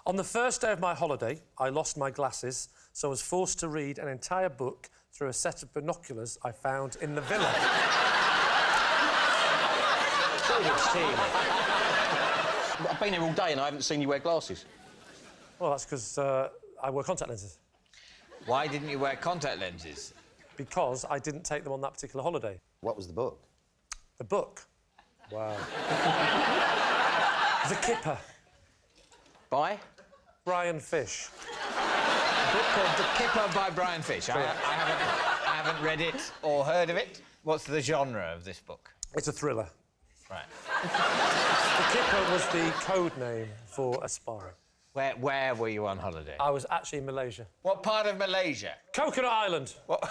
On the first day of my holiday, I lost my glasses, so I was forced to read an entire book through a set of binoculars I found in the villa. I've been here all day and I haven't seen you wear glasses. Well, that's because I wear contact lenses. Why didn't you wear contact lenses? Because I didn't take them on that particular holiday. What was the book? The book? Wow. The Kipper. By? Brian Fish. A book called The Kipper by Brian Fish. I haven't read it or heard of it. What's the genre of this book? It's a thriller. Right. The Kipper was the code name for a spy. Where were you on holiday? I was actually in Malaysia. What part of Malaysia? Coconut Island. What?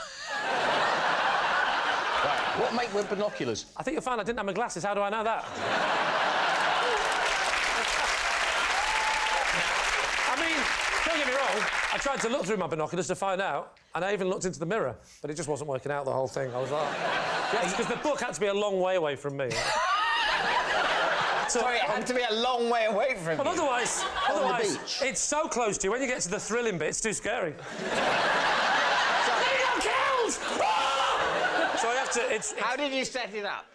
Right. What make with binoculars? I think you'll find I didn't have my glasses. How do I know that? I mean, don't get me wrong, I tried to look through my binoculars to find out, and I even looked into the mirror, but it just wasn't working out, the whole thing. I was like... Because the book had to be a long way away from me. Sorry, it had to be a long way away from you. But otherwise, it's so close to you. When you get to the thrilling bit, it's too scary. They got killed! So I have to... How did you set it up?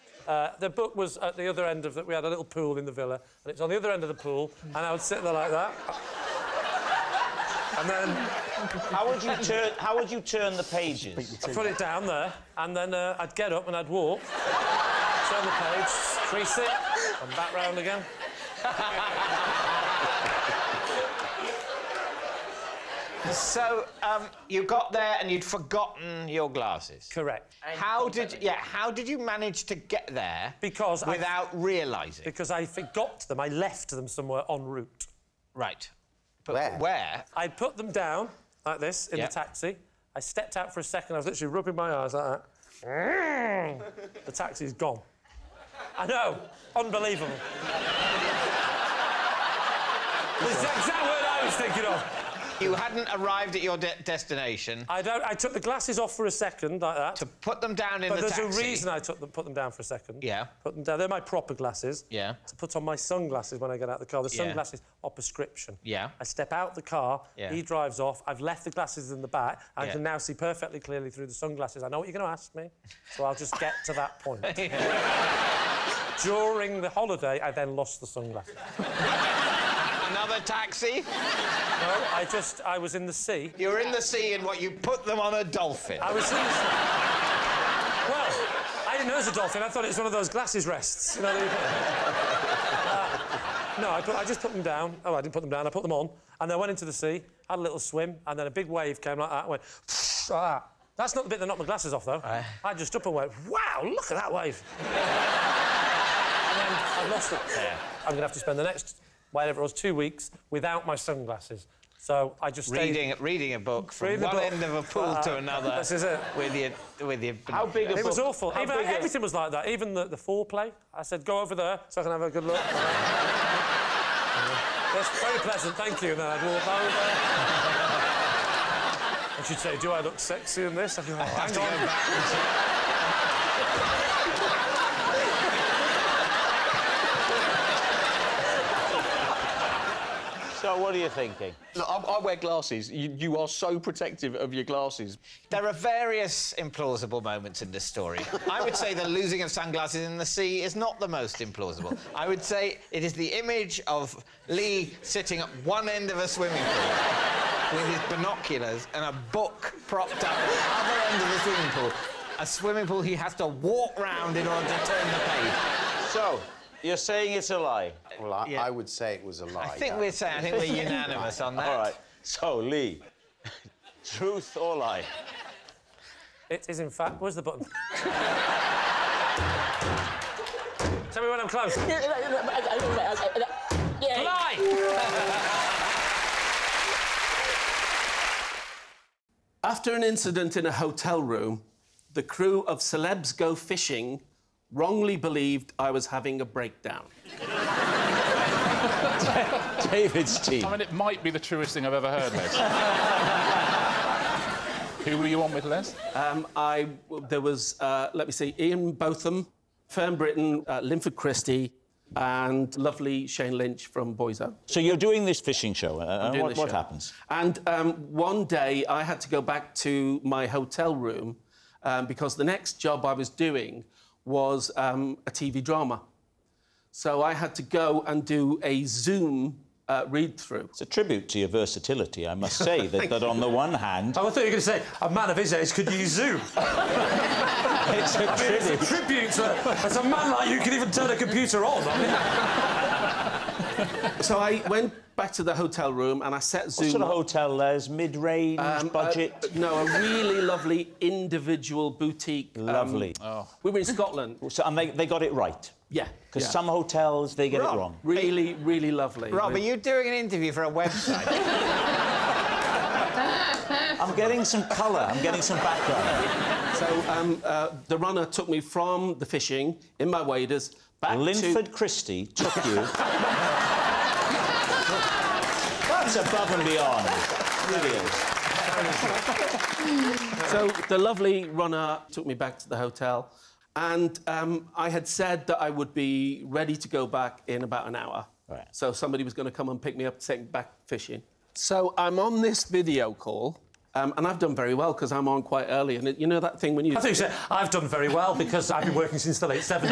The book was at the other end of the... We had a little pool in the villa, and it's on the other end of the pool, and I would sit there like that. And then... How would you turn the pages? I'd put it down there, and then I'd get up and I'd walk, turn the page, crease it, and back round again. So, you got there and you'd forgotten your glasses? Correct. How did you manage to get there without realising? Because I forgot them. I left them somewhere en route. Right. But where? I put them down, like this, in the taxi. I stepped out for a second. I was literally rubbing my eyes like that. The taxi's gone. I know. Unbelievable. That's the exact word I was thinking of. You hadn't arrived at your destination. I took the glasses off for a second, like that. To put them down in the taxi. But there's a reason I put them down for a second. Yeah. Put them down. They're my proper glasses. Yeah. To put on my sunglasses when I get out of the car. The sunglasses are prescription. Yeah. I step out the car, yeah. He drives off, I've left the glasses in the back, I can now see perfectly clearly through the sunglasses. I know what you're going to ask me, so I'll just get to that point. During the holiday, I then lost the sunglasses. Another taxi? No, I was in the sea. You were in the sea and what, you put them on a dolphin? I was in the sea. Well, I didn't know it was a dolphin. I thought it was one of those glasses rests. You know, no, I just put them down. Oh, I didn't put them down, I put them on. And then I went into the sea, had a little swim, and then a big wave came like that, went... like that. That's not the bit that knocked my glasses off, though. I just up and went, wow, look at that wave. And then I lost it. Yeah. I'm going to have to spend the next... whatever it was, 2 weeks without my sunglasses. So I just reading a book from one end of a pool to another. This is it. With your How big a book? It was awful. Everything was like that. Even the foreplay. I said, go over there so I can have a good look. Yes, very pleasant, thank you. And then I'd walk over. And she'd say, do I look sexy in this? I'd go, hang on. So, what are you thinking? Look, I wear glasses. You are so protective of your glasses. There are various implausible moments in this story. I would say the losing of sunglasses in the sea is not the most implausible. I would say it is the image of Lee sitting at one end of a swimming pool with his binoculars and a book propped up at the other end of the swimming pool. A swimming pool he has to walk round in order to turn the page. So, you're saying it's a lie? Well, I would say it was a lie. I think we're unanimous on that. All right. So, Lee, truth or lie? It is, in fact... Where's the button? Tell me when I'm close. Lie! After an incident in a hotel room, the crew of Celebs Go Fishing wrongly believed I was having a breakdown. David's team. I mean, it might be the truest thing I've ever heard, Les. Who were you on with, Les? There was, let me see, Ian Botham, Fern Britton, Linford Christie, and lovely Shane Lynch from Boyzone. So you're doing this fishing show, and what happens? And one day I had to go back to my hotel room because the next job I was doing was a TV drama. So I had to go and do a Zoom read-through. It's a tribute to your versatility, I must say, that on the one hand... Oh, I thought you were going to say, a man of his age could use Zoom. It's a tribute. It's a tribute to... As a man like you can even turn a computer on. So I went back to the hotel room and I set Zoom... What sort of hotel, Les? Mid-range, budget? No, a really lovely individual boutique. Lovely. We were in Scotland. So, and they got it right? Yeah. Because some hotels, they get it wrong. Really, really lovely. Rob, are you doing an interview for a website? I'm getting some colour, I'm getting some background. So the runner took me from the fishing, in my waders, back Linford Christie took you... That's above and beyond. It really is. So the lovely runner took me back to the hotel, and I had said that I would be ready to go back in about an hour. Right. So somebody was going to come and pick me up to take me back fishing. So I'm on this video call, and I've done very well because I'm on quite early. And you know that thing when you... I think you said, I've done very well because I've been working since the late 70s.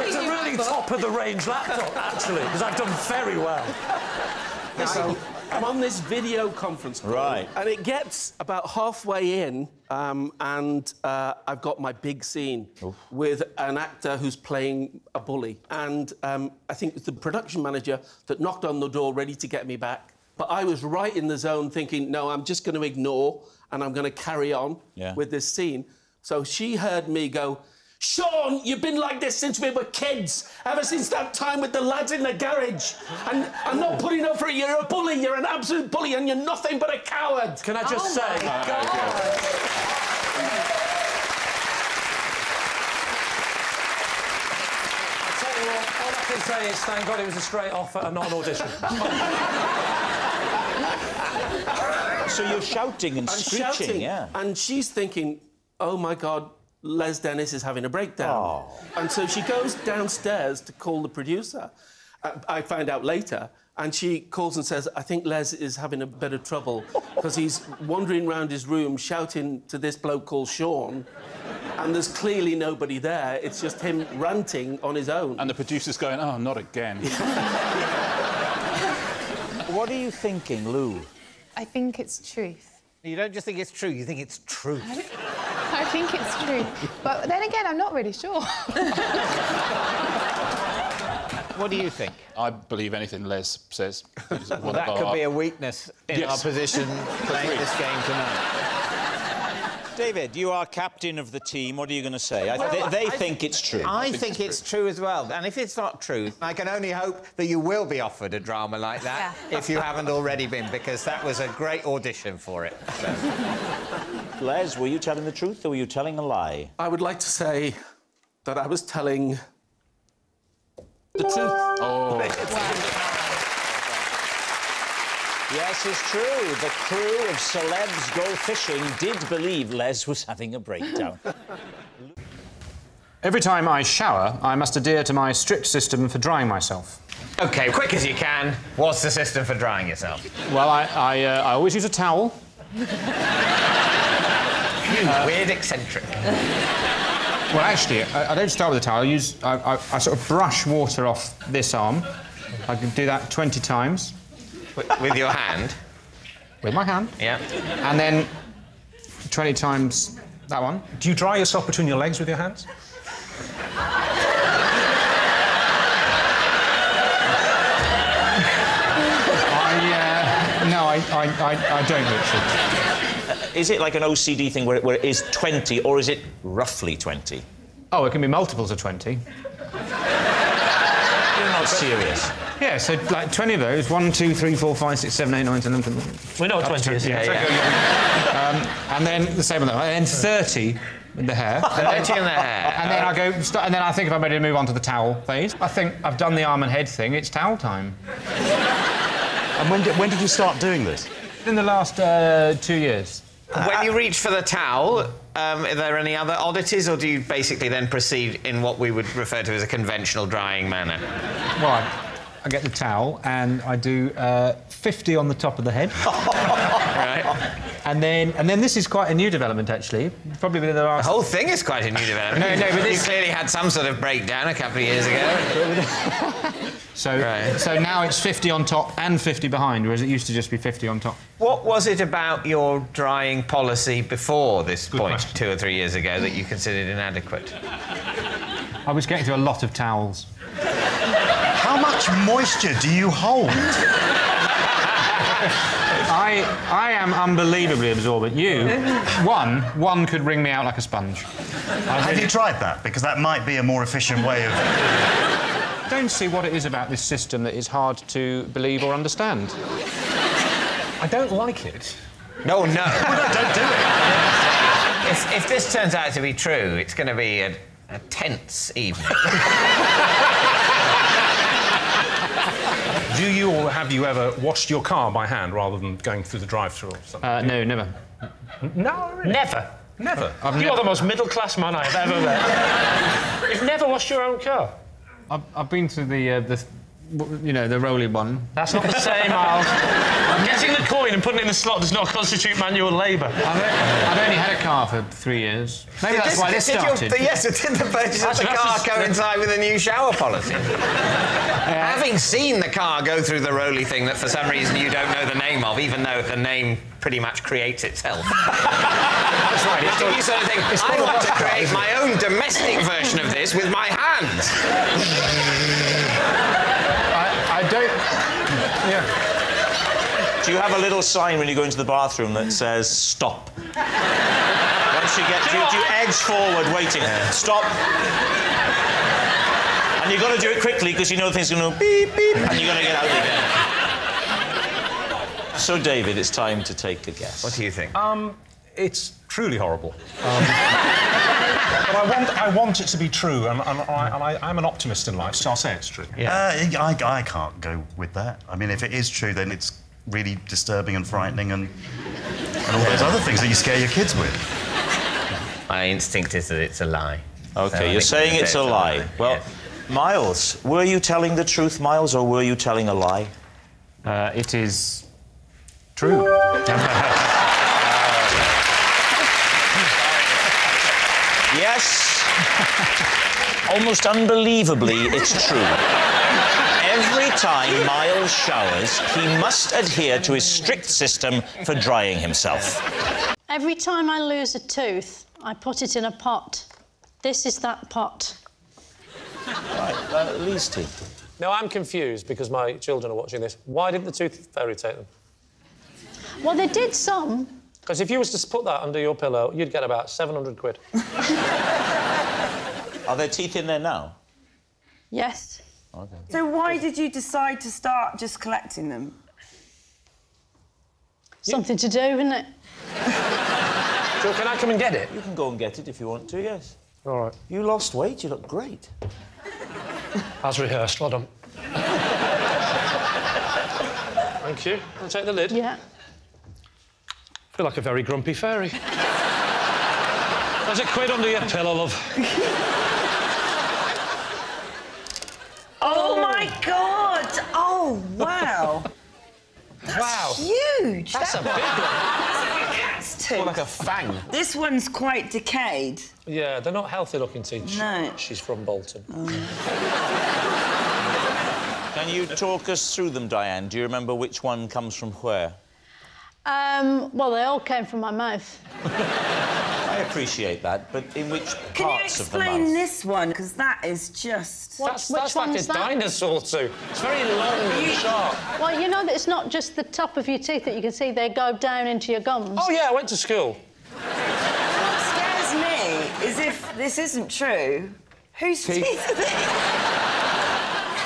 It's a really top-of-the-range laptop, actually, because I've done very well. So I'm on this video conference call, right, and it gets about halfway in, and I've got my big scene with an actor who's playing a bully, and I think it's the production manager that knocked on the door ready to get me back. But I was right in the zone thinking, no, I'm just going to ignore and I'm going to carry on with this scene. So she heard me go, Sean, you've been like this since we were kids, ever since that time with the lads in the garage. And I'm not putting up for it. You're a bully. You're an absolute bully, and you're nothing but a coward. Can I just say... I tell you what, all I can say is, thank God it was a straight offer and not an audition. So you're shouting and screeching, And she's thinking, oh, my God, Les Dennis is having a breakdown. And so she goes downstairs to call the producer. I find out later, and she calls and says, I think Les is having a bit of trouble because he's wandering around his room shouting to this bloke called Sean, and there's clearly nobody there. It's just him ranting on his own. And the producer's going, oh, not again. What are you thinking, Lou? I think it's truth. You don't just think it's true, you think it's truth. I think it's true. But then again, I'm not really sure. What do you think? I believe anything Les says. Well, that could be a weakness in our position playing this game tonight. David, you are captain of the team. What are you going to say? They think it's true. I think it's true as well. And if it's not true, I can only hope that you will be offered a drama like that if you haven't already been, because that was a great audition for it. So. Les, were you telling the truth or were you telling a lie? I would like to say that I was telling the truth. Oh. Yes, it's true. The crew of Celebs Go Fishing did believe Les was having a breakdown. Every time I shower, I must adhere to my strict system for drying myself. OK, quick as you can, what's the system for drying yourself? Well, I always use a towel. Weird eccentric. Well, actually, I don't start with a towel. I sort of brush water off this arm. I can do that 20 times. With your hand? With my hand. Yeah. And then 20 times that one. Do you dry yourself between your legs with your hands? No, I don't, Richard. Is it like an OCD thing where it is 20, or is it roughly 20? Oh, it can be multiples of 20. You're not serious. Yeah, so like 20 of those. 1, 2, 3, 4, 5, 6, 7, 8, 9, 10, 11, 12. We know what 20 is. And then the same with that. And then 30 with the hair. 30 in the hair. And then I go. And then I think if I'm ready to move on to the towel phase. I think I've done the arm and head thing. It's towel time. And when did you start doing this? In the last 2 years. When you reach for the towel, are there any other oddities, or do you basically then proceed in what we would refer to as a conventional drying manner? Right. I get the towel and I do 50 on the top of the head. Right. And then this is quite a new development, actually. Probably within the last... The whole thing is quite a new development. No, but this... You clearly had some sort of breakdown a couple of years ago. So now it's 50 on top and 50 behind, whereas it used to just be 50 on top. What was it about your drying policy before this point, 2 or 3 years ago, that you considered inadequate? I was getting to a lot of towels. How much moisture do you hold? I am unbelievably absorbent. You, one could wring me out like a sponge. Have you tried that? Because that might be a more efficient way of... I don't see what it is about this system that is hard to believe or understand. I don't like it. No, no. Well, no, don't do it. If this turns out to be true, it's going to be a tense evening. Do you or have you ever washed your car by hand rather than going through the drive-thru or something? No, never. No, really? Never. Never? You are the most middle-class man I've ever met. You've never washed your own car? I've been through the you know, the rolling one. That's not the same, Miles. Getting the coin and putting it in the slot does not constitute manual labour. I've only had a car for 3 years. Maybe that's why this started. Yes, did the purchase of the car coincide with a new shower policy? Having seen the car go through the roly thing that for some reason you don't know the name of, even though the name pretty much creates itself. That's right. You sort of think, I want to create my own domestic version of this with my hands. I don't... Yeah. Do you have a little sign when you go into the bathroom that says, stop? Once you get... Do you edge forward, waiting? Stop. And you've got to do it quickly, because you know things are going to beep, beep, and you're going to get out again. So, David, it's time to take a guess. What do you think? It's truly horrible. But I want it to be true, and I'm an optimist in life, so I'll say it's true. Yeah. I can't go with that. I mean, if it is true, then it's really disturbing and frightening and all those other things that you scare your kids with. My instinct is that it's a lie. OK, So you're saying it's a lie. Well, yes. Miles, were you telling the truth, Miles, or were you telling a lie? It is... true. Yes. Almost unbelievably, it's true. Every time Miles showers, he must adhere to his strict system for drying himself. Every time I lose a tooth, I put it in a pot. This is that pot. Right, at least he... Now, I'm confused because my children are watching this. Why didn't the tooth fairy take them? Well, they did some. Because if you was to put that under your pillow, you'd get about 700 quid. Are there teeth in there now? Yes. Okay. So why did you decide to start just collecting them? Something to do, isn't it? So can I come and get it? You can go and get it if you want to, yes. All right. You lost weight, you look great. As rehearsed, well done. Thank you. I'll take the lid. Yeah. I feel like a very grumpy fairy. There's a quid under your pillow, love. Oh, my God! Oh, wow. Wow. Huge! That's a big one. That's like a cat's tooth. More like a fang. This one's quite decayed. Yeah, they're not healthy-looking teeth. No. She's from Bolton. Can you talk us through them, Diane? Do you remember which one comes from where? Well, they all came from my mouth. I appreciate that, but in which parts of the mouth? Can you explain this one? Because that is just... That's like a dinosaur tooth. It's very long and sharp. Well, you know that it's not just the top of your teeth that you can see. They go down into your gums. Oh, yeah, I went to school. What scares me is if this isn't true, whose teeth are they?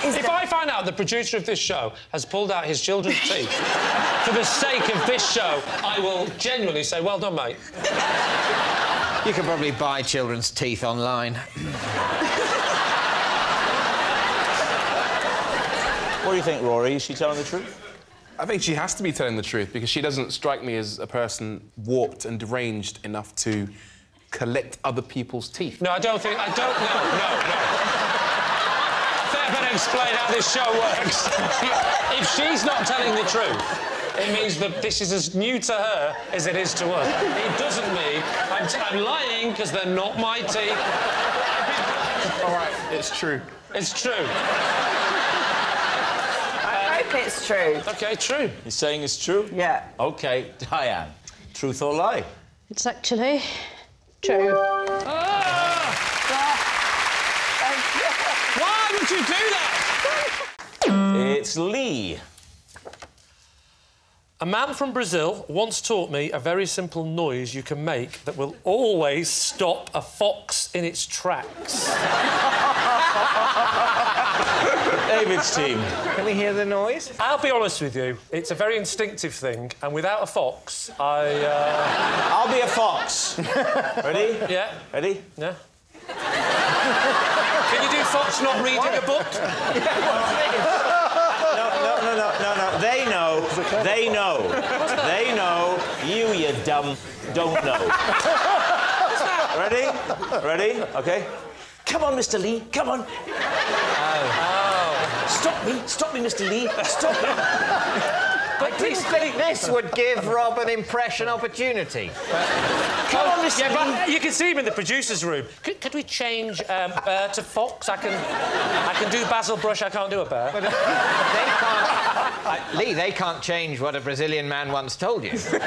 If I find out the producer of this show has pulled out his children's teeth for the sake of this show, I will genuinely say, well done, mate. You can probably buy children's teeth online. What do you think, Rory? Is she telling the truth? I think she has to be telling the truth because she doesn't strike me as a person warped and deranged enough to collect other people's teeth. No, I don't think... I don't... No. I think I better explain how this show works. If she's not telling the truth, it means that this is as new to her as it is to us. It doesn't mean I'm lying because they're not my teeth. All right, it's true. It's true. I hope it's true. OK, true. You're saying it's true? Yeah. OK, Diane, truth or lie? It's actually true. Why would you do that? It's Lee. A man from Brazil once taught me a very simple noise you can make that will always stop a fox in its tracks. David's team. Can we hear the noise? I'll be honest with you, it's a very instinctive thing, and without a fox, I'll be a fox. Ready? Yeah. Ready? Yeah. Can you do fox not reading a book? No. They know. They know. They know. You dumb, don't know. Ready? Ready? OK. Come on, Mr. Lee. Come on. Oh. Stop me, Mr. Lee. Stop me. I didn't think this would give Rob an impression opportunity. Come on, Mr. Yeah, but you can see him in the producer's room. Could we change bear to fox? I can do Basil Brush. I can't do a bear. But they can't... Lee, they can't change what a Brazilian man once told you. That's true.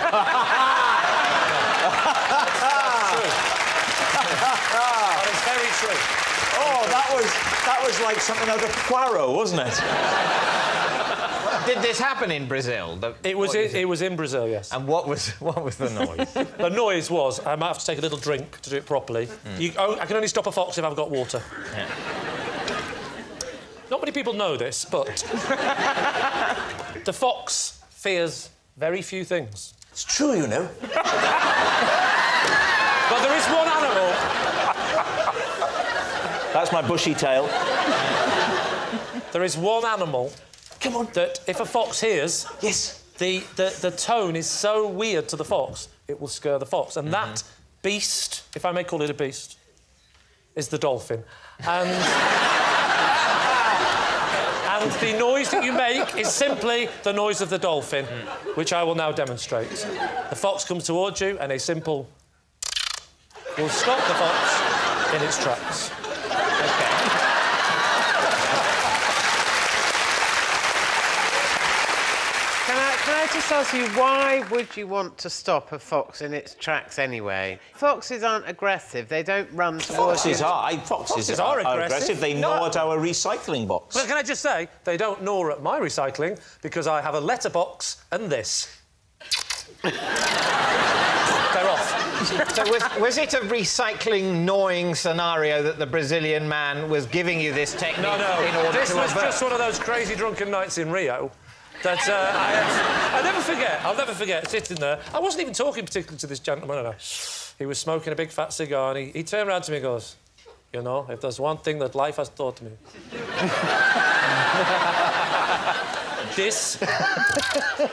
That is very true. Oh, that was like something out of Poirot, wasn't it? Did this happen in Brazil? It was in Brazil, yes. And what was the noise? The noise was I might have to take a little drink to do it properly. I can only stop a fox if I've got water. Yeah. Not many people know this, but the fox fears very few things. It's true, you know. But there is one animal. That's my bushy tail. There is one animal. Come on. That if a fox hears, yes, the tone is so weird to the fox, it will scare the fox. And that beast, if I may call it a beast, is the dolphin. And and the noise that you make is simply the noise of the dolphin, which I will now demonstrate. The fox comes towards you, and a simple will stop the fox in its tracks. OK. Can I just ask you, why would you want to stop a fox in its tracks anyway? Foxes aren't aggressive. They don't run towards you. Foxes are aggressive. They gnaw at our recycling box. But can I just say, they don't gnaw at my recycling because I have a letterbox and this. They're off. So was it a recycling gnawing scenario that the Brazilian man was giving you this technique in order this to was avert? just one of those crazy drunken nights in Rio that I'll never forget. I'll never forget sitting there. I wasn't even talking particularly to this gentleman. No. He was smoking a big fat cigar and he turned around to me and goes, you know, if there's one thing that life has taught me... this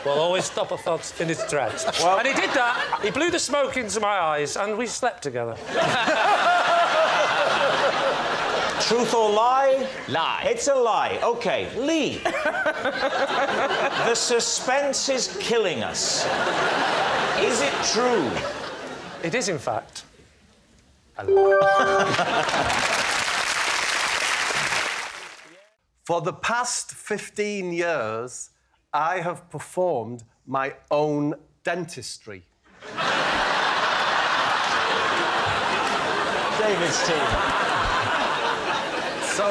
will always stop a fox in its tracks. Well, and he did that. He blew the smoke into my eyes and we slept together. Truth or lie? Lie. It's a lie. OK, Lee. The suspense is killing us. Is it true? It is, in fact, a lie. For the past 15 years, I have performed my own dentistry. David's team. So...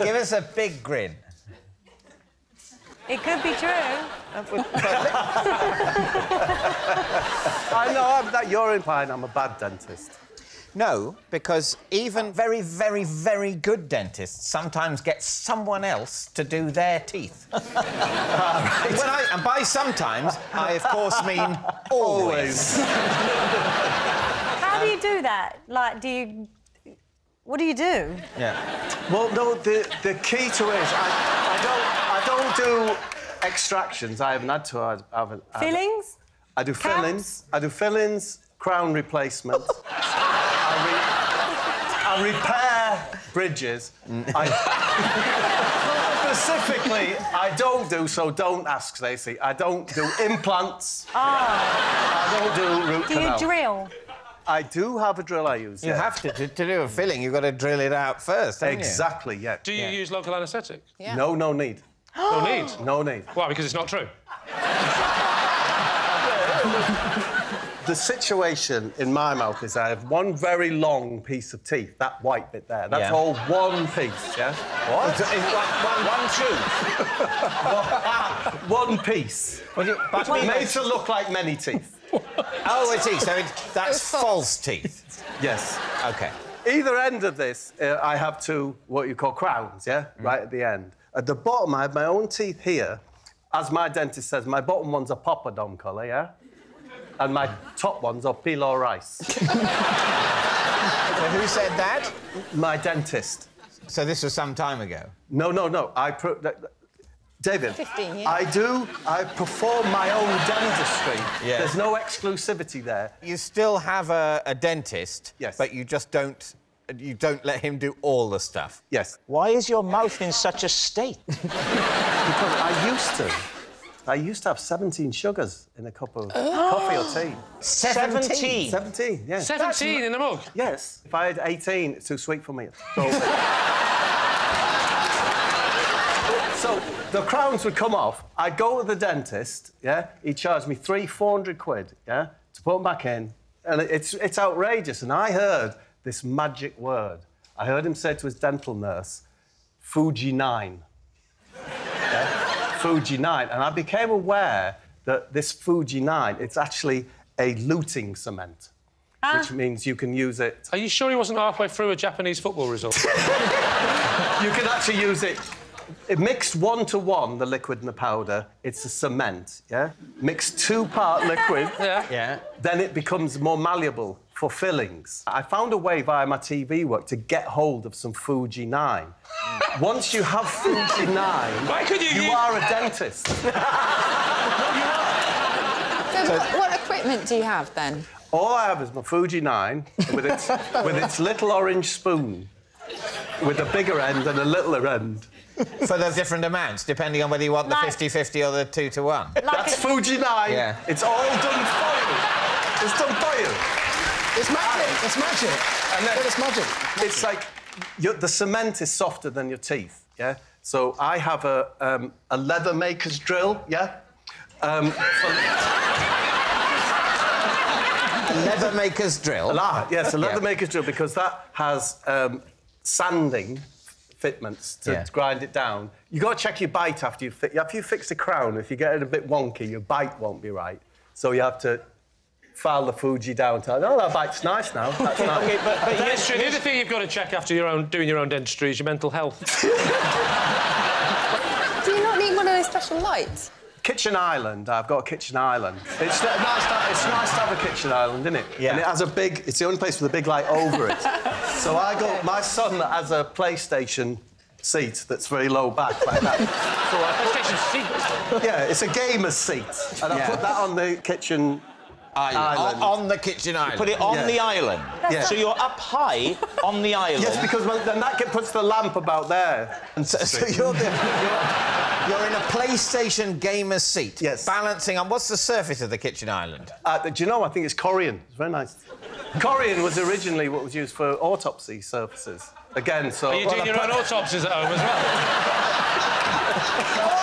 give us a big grin. It could be true. I know that you're implying I'm a bad dentist. No, because even very, very, very good dentists sometimes get someone else to do their teeth. Right. And by sometimes, I, of course, mean always. How do you do that? Like, what do you do? Yeah. Well, no, the key to it is I don't do extractions, I haven't had to. Fillings? I do fillings. I do fillings, crown replacement. I repair bridges. Specifically, I don't do, so don't ask, Stacey. I don't do implants. I don't do root canal. Do you drill? I do have a drill I use. You have to do a filling. You've got to drill it out first, haven't Exactly, yeah. Do you use local anaesthetic? Yeah. No need. No need? No need. Why, because it's not true? The situation in my mouth is I have one very long piece of teeth, that white bit there. That's all one piece, yeah? What? One piece. Made to look like many teeth. Oh, I see. So that's false teeth. Yes. OK. Either end of this, I have two, what you call crowns, yeah? Right at the end. At the bottom, I have my own teeth here. As my dentist says, my bottom one's a poppadom colour, yeah? And my top one's a pilo rice. So who said that? My dentist. So this was some time ago? No. David, 15 years. I perform my own dentistry. Yeah. There's no exclusivity there. You still have a dentist, yes, but you just don't let him do all the stuff. Yes. Why is your mouth in such a state? Because I used to have 17 sugars in a cup of coffee or tea. 17? 17, yes. 17 in a mug? Yes. If I had 18, it's too sweet for me. So the crowns would come off. I'd go to the dentist, yeah? He'd charge me 400 quid, yeah, to put them back in. And it's outrageous. And I heard this magic word. I heard him say to his dental nurse, Fuji 9. Yeah? Fuji 9. And I became aware that this Fuji 9, it's actually a luting cement, which means you can use it... Are you sure he wasn't halfway through a Japanese football result? You can actually use it... It mixed 1-to-1, the liquid and the powder, it's a cement, yeah? Mixed 2-part liquid, yeah, then it becomes more malleable for fillings. I found a way via my TV work to get hold of some Fuji 9. Once you have Fuji 9, you are a dentist. So what equipment do you have, then? All I have is my Fuji 9 with its little orange spoon, with a bigger end and a littler end. For the different amounts, depending on whether you want the 50-50 or the 2-to-1. That's Fuji 9. Yeah. It's all done for you. It's done for you. It's magic. It's magic. And then it's magic. It's like the cement is softer than your teeth, yeah? So I have a leather maker's drill, yeah? Leather maker's drill? Yes, a leather maker's drill, because that has sanding fitments to grind it down. You've got to check your bite after you fix the crown. If you get it a bit wonky, your bite won't be right. So you have to file the Fuji down. Oh, that bite's nice now. That's nice. Okay, but yes, the other thing you've got to check after doing your own dentistry is your mental health. Do you not need one of those special lights? Kitchen island. I've got a kitchen island. It's nice to have a kitchen island, isn't it? Yeah. And it has a big... It's the only place with a big light over it. So I got... My son has a PlayStation seat that's very low back, like that. So PlayStation seat? Yeah, it's a gamer's seat. And I put that on the kitchen... Island. On the kitchen island. You put it on the island? Yeah. So you're up high on the island? Yes, because then that puts the lamp about there. And so you're in a PlayStation gamer's seat. Yes. Balancing on... What's the surface of the kitchen island? Do you know, I think it's Corian. It's very nice. Corian was originally what was used for autopsy surfaces. Again, so... Are you doing your own autopsies at home as well?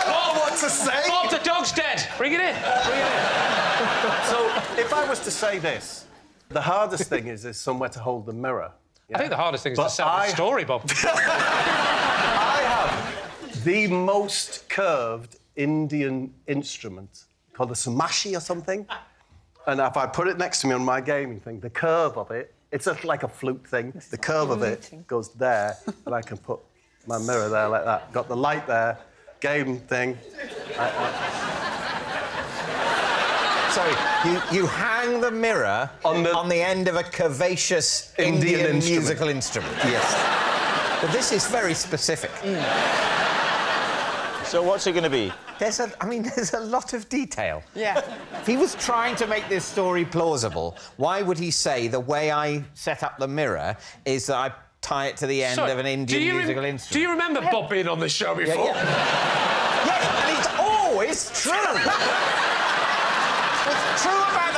Oh, what to say? Bob, the dog's dead. Bring it in. Bring it in. So, if I was to say this, the hardest thing is somewhere to hold the mirror. I think the hardest thing is to sell the story, Bob. I have the most curved Indian instrument called a samashi or something. And if I put it next to me on my gaming thing, the curve of it, it's like a flute thing. The curve of it goes there, and I can put my mirror there like that. Got the light there, game thing. Sorry, you hang the mirror on the end of a curvaceous Indian musical instrument. Yes. But this is very specific. So what's it going to be? There's a lot of detail. Yeah. If he was trying to make this story plausible, why would he say the way I set up the mirror is that I tie it to the end of an Indian musical instrument? Do you remember Bob being on this show before? Yes, and it's always true. It's true about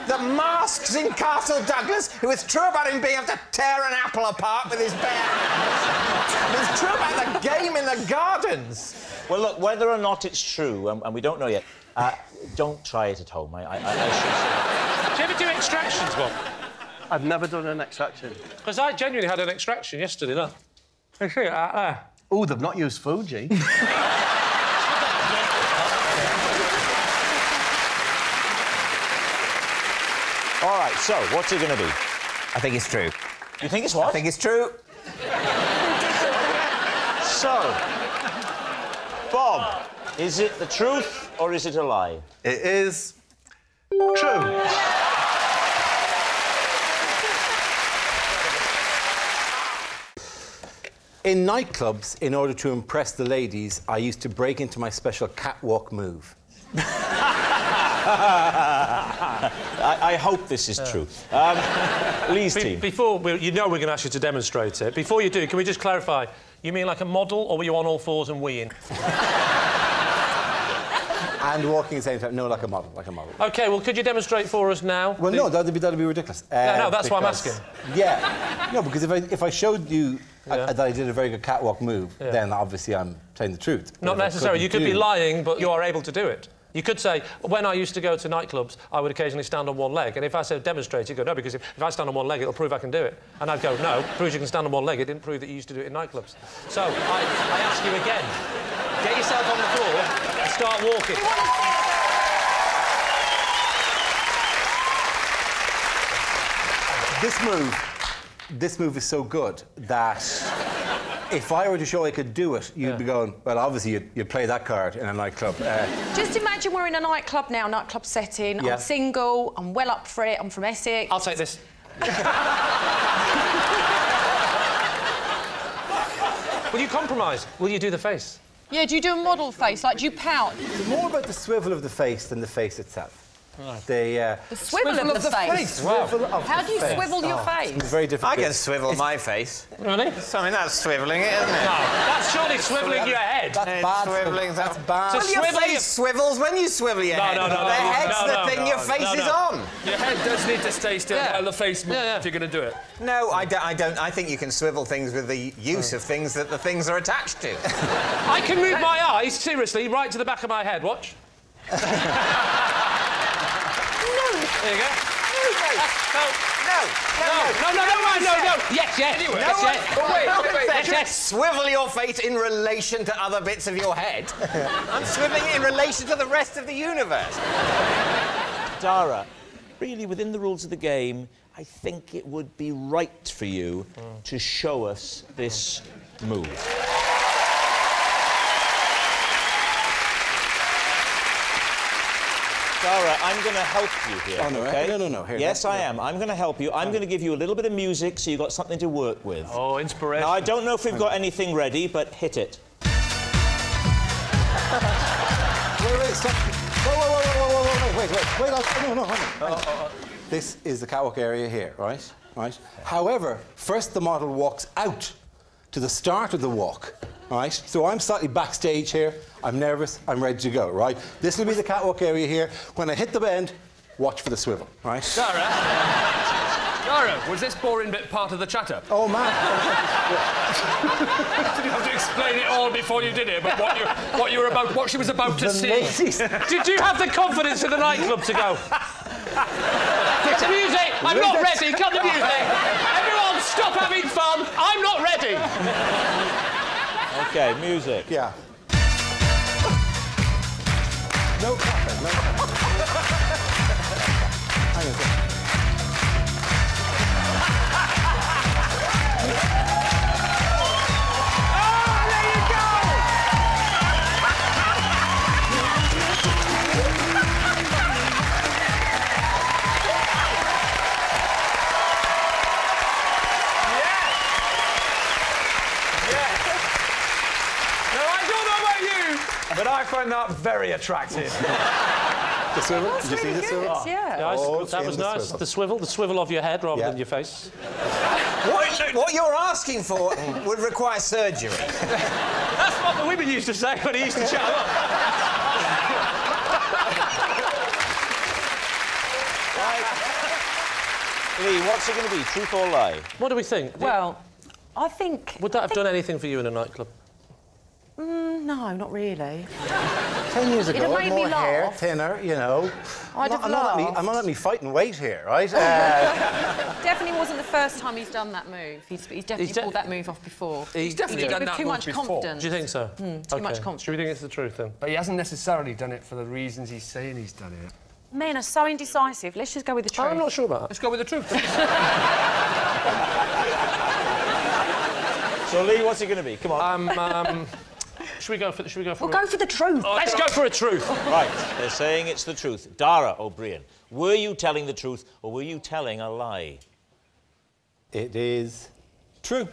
the masks in Castle Douglas. It was true about him being able to tear an apple apart with his bare hands. It was true about the game in the gardens. Well, look, whether or not it's true, and we don't know yet, don't try it at home. I should say. Do you ever do extractions, Bob? I've never done an extraction. Because I genuinely had an extraction yesterday, look. I see it out there. Oh, they've not used Fuji. All right, so what's it going to be? I think it's true. You think it's what? I think it's true. So, Bob, is it the truth or is it a lie? It is true. In nightclubs, in order to impress the ladies, I used to break into my special catwalk move. I hope this is true. Lee's team. Before, you know we're going to ask you to demonstrate it. Before you do, can we just clarify? You mean like a model, or were you on all fours and weeing? And walking at the same time. No, like a model, like a model. OK, well, could you demonstrate for us now? Well, no, that'd be ridiculous. No, that's why I'm asking. Yeah. No, because if I showed you that I did a very good catwalk move, then obviously I'm telling the truth. Not necessarily. You could be lying, but you are able to do it. You could say, when I used to go to nightclubs, I would occasionally stand on one leg. And if I said demonstrate, you'd go, no, because if I stand on one leg, it'll prove I can do it. And I'd go, no, proves you can stand on one leg. It didn't prove that you used to do it in nightclubs. So I ask you again, get yourself on the floor and start walking. This move is so good that if I were to show I could do it, you'd be going, well, obviously you'd play that card in a nightclub. Just imagine we're in a nightclub now, nightclub setting. I'm single, I'm well up for it, I'm from Essex. I'll take this. Will you compromise? Will you do the face? Yeah, do you do a model face? Like, do you pout? It's more about the swivel of the face than the face itself. Right. The swivel of the face? Wow. How do you swivel your face? It's very difficult. I can swivel my face. Really? I mean, that's swivelling it, isn't it? No, that's surely swivelling your head. That's bad. Swivelling, that's bad. Well, your face swivels when you swivel your head. The head's the thing your face is on. Your head does need to stay still while the face moves if you're going to do it. No, I don't. I think you can swivel things with the use of things that the things are attached to. I can move my eyes, seriously, right to the back of my head. Watch. There you go. No. Yes. Anyway. Wait. Swivel your face in relation to other bits of your head. I'm swiveling it in relation to the rest of the universe. Dara, really, within the rules of the game, I think it would be right for you to show us this move. Dara, I'm going to help you here, OK? No. Here, yes, I am. I'm going to help you. I'm going to give you a little bit of music so you've got something to work with. Oh, inspiration. Now, I don't know if we've got anything ready, but hit it. Wait, stop. Wait, no, hold on. This is the catwalk area here, right? However, first the model walks out to the start of the walk, right? So I'm slightly backstage here. I'm nervous. I'm ready to go, right? This will be the catwalk area here. When I hit the bend, watch for the swivel, right? Dara, was this boring bit part of the chatter? Oh, man. Did you have to explain it all before you did it? But what she was about to see? Did you have the confidence in the nightclub to go? Cut the music! I'm not ready! Cut the music! Everyone, stop having fun! I'm not ready! OK, music. Yeah. No clapping, no clapping. Hang on a second. Now, I don't know about you, are very attractive. The swivel? Did you see the swivel? Yeah. That was nice. The swivel of your head rather than your face. What you're asking for would require surgery. That's what the women used to say when he used to chat up. Lee, what's it going to be, truth or lie? What do we think? Well, I think... Would that have done anything for you in a nightclub? No, not really. 10 years It'd ago, have made me more hair, laugh. thinner, you know. I'd have I'm not at me fighting weight here, right? Definitely wasn't the first time he's done that move. He's definitely pulled that move off before. He's definitely done that too move much before. confidence. Do you think so? Too much confidence. Should we think it's the truth then? But he hasn't necessarily done it for the reasons he's saying he's done it. Men are so indecisive. Let's just go with the truth. I'm not sure about that. Let's go with the truth. So, Lee, what's it going to be? Come on. Should we go for We'll go for the truth. Let's go for a truth. Right, they're saying it's the truth. Dara O'Brien, were you telling the truth or were you telling a lie? It is true.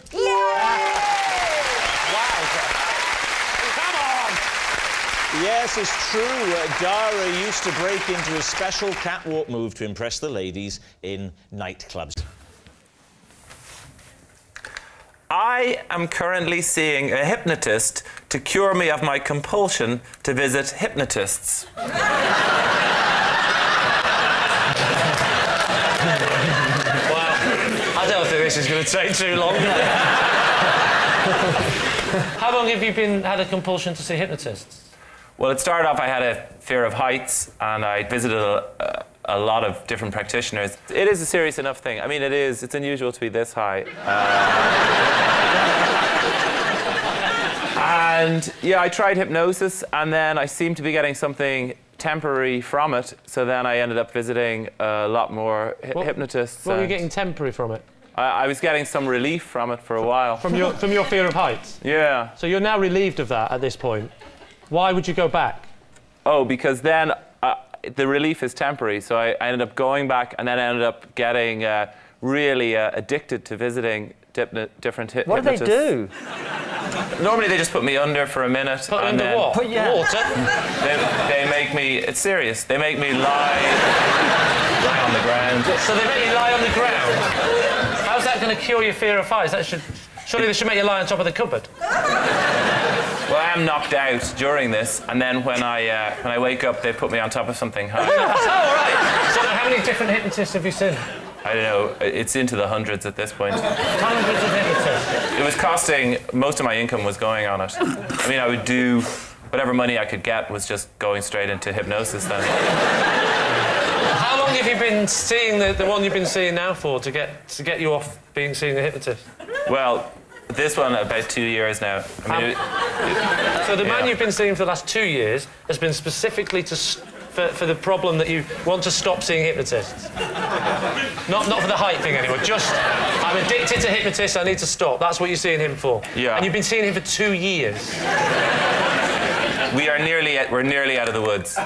Yes, it's true. Dara used to break into a special catwalk move to impress the ladies in nightclubs. I am currently seeing a hypnotist to cure me of my compulsion to visit hypnotists. Well, I don't think this is going to take too long. How long have you had a compulsion to see hypnotists? Well, it started off, I had a fear of heights, and I visited a lot of different practitioners. It is a serious enough thing. I mean, it's unusual to be this high. And yeah, I tried hypnosis, and then I seemed to be getting something temporary from it, so then I ended up visiting a lot more hypnotists. What were you getting temporary from it? I was getting some relief from it for a while. From your fear of heights? Yeah. So you're now relieved of that at this point. Why would you go back? Oh, because then the relief is temporary, so I ended up going back, and then I ended up getting really addicted to visiting different hypnotists. What do they do? Normally they just put me under for a minute. Put under what? Put you water? They make me... It's serious. They make me lie on the ground. So they make you lie on the ground? How's that going to cure your fear of heights? Surely they should make you lie on top of the cupboard. Well, I am knocked out during this, and then when I wake up, they put me on top of something high. Oh, right. So how many different hypnotists have you seen? I don't know. It's into the hundreds at this point. Hundreds of hypnotists? It was costing... Most of my income was going on it. I mean, I would do... Whatever money I could get was just going straight into hypnosis then. How long have you been seeing the one you've been seeing now for to get you off seeing the hypnotist? Well, this one about 2 years now. I mean, so the man you've been seeing for the last 2 years has been specifically for the problem that you want to stop seeing hypnotists. Not for the height thing anymore. Just I'm addicted to hypnotists. I need to stop. That's what you're seeing him for. Yeah. And you've been seeing him for 2 years. We're nearly out of the woods.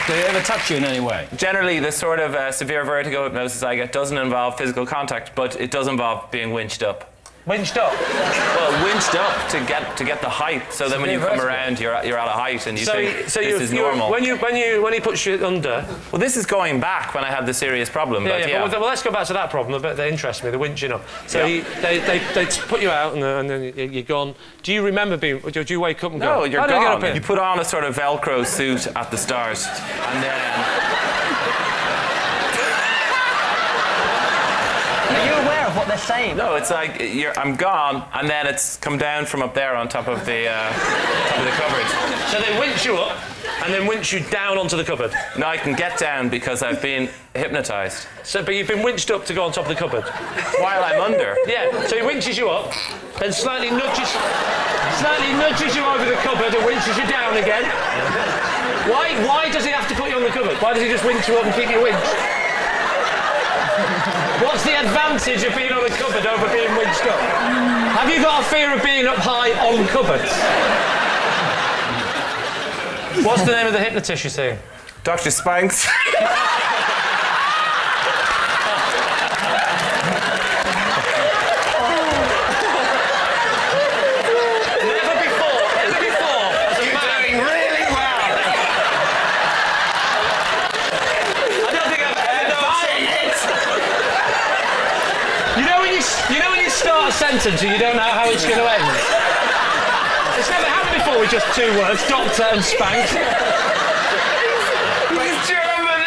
Do they ever touch you in any way? Generally, the sort of severe vertigo hypnosis I get doesn't involve physical contact, but it does involve being winched up. Winched up? Well, winched up to get the height, so then when you come around, you're at a height and you think this is normal. When he puts you under... Well, this is going back when I had the serious problem. Well, let's go back to that problem. That interests me, the winching up. So they put you out and then you're gone. Do you remember being... Do you wake up and go... No, you're How do I get up gone. here? You put on a sort of Velcro suit at the start, and then... Are you aware of what they're saying? No, it's like I'm gone, and then it's come down from up there on top of the cupboard. So they winch you up, and then winch you down onto the cupboard. No, I can get down because I've been hypnotised. So, but you've been winched up to go on top of the cupboard while I'm under. Yeah. So he winches you up, then slightly nudges you over the cupboard and winches you down again. Why does he have to put you on the cupboard? Why does he just winch you up and keep you winched? What's the advantage of being on a cupboard over being winched up? Have you got a fear of being up high on cupboards? What's the name of the hypnotist you're seeing? Dr. Spanks. sentence and you don't know how it's going to end. It's never happened before with just 2 words, doctor and spank. He's German!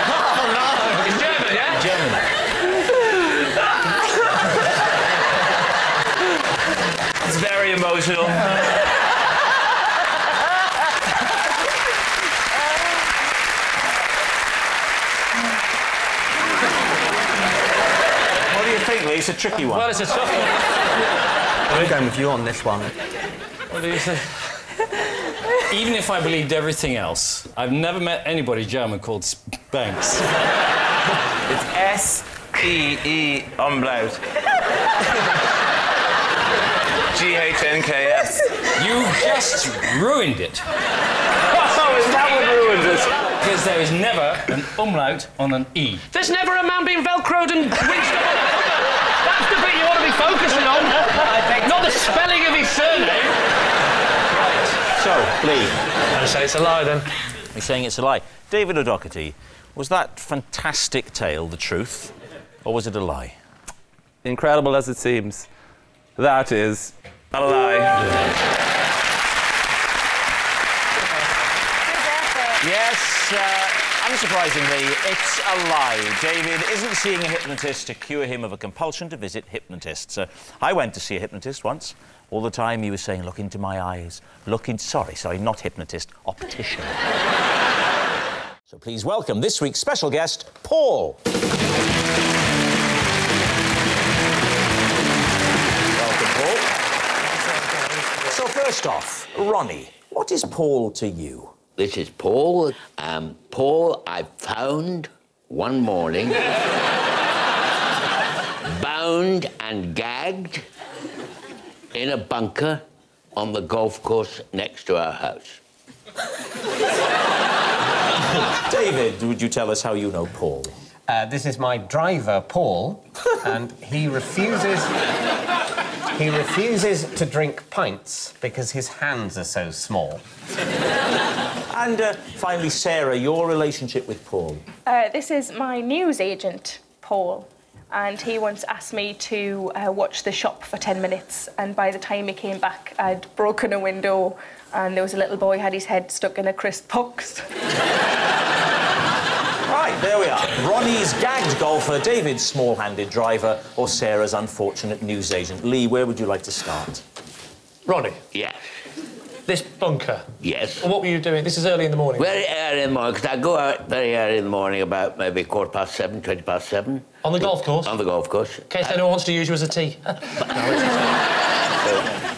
Oh, no. It's German, yeah? German. It's very emotional. What do you think, Lee? It's a tricky one. Well, it's a tough one. I'm going with you on this one. What do you think? Even if I believed everything else, I've never met anybody German called Spanks. It's S-E-E umlaut. G-H-N-K-S. You've just ruined it. Oh, is that what ruined it? Because there is never an umlaut on an E. There's never a man being velcroed and winched up on a cover. That's the bit you want to be focusing on. Not the spelling of his surname. So, Lee. I say it's a lie, then. He's saying it's a lie. David O'Doherty, was that fantastic tale the truth, or was it a lie? Incredible as it seems, that is a lie. Yes, unsurprisingly, it's a lie. David isn't seeing a hypnotist to cure him of a compulsion to visit hypnotists. I went to see a hypnotist once. All the time he was saying, look into my eyes. Sorry, not hypnotist, optician. So please welcome this week's special guest, Paul. Welcome, Paul. So first off, Ronnie, what is Paul to you? This is Paul. Paul, I found one morning, bound and gagged in a bunker on the golf course next to our house. David, would you tell us how you know Paul? This is my driver, Paul, and he refuses to drink pints because his hands are so small. And finally, Sarah, your relationship with Paul? This is my news agent, Paul, and he once asked me to watch the shop for 10 minutes, and by the time he came back, I'd broken a window and there was a little boy had his head stuck in a crisp box. Right, there we are. Ronnie's gagged golfer, David's small-handed driver, or Sarah's unfortunate news agent. Lee, where would you like to start? Ronnie? Yes. This bunker? Yes. Well, what were you doing? This is early in the morning. Very early in the morning, because I go out very early in the morning, about maybe 7:15, 20:07. On the golf course? On the golf course. In case anyone wants to use you as a tee.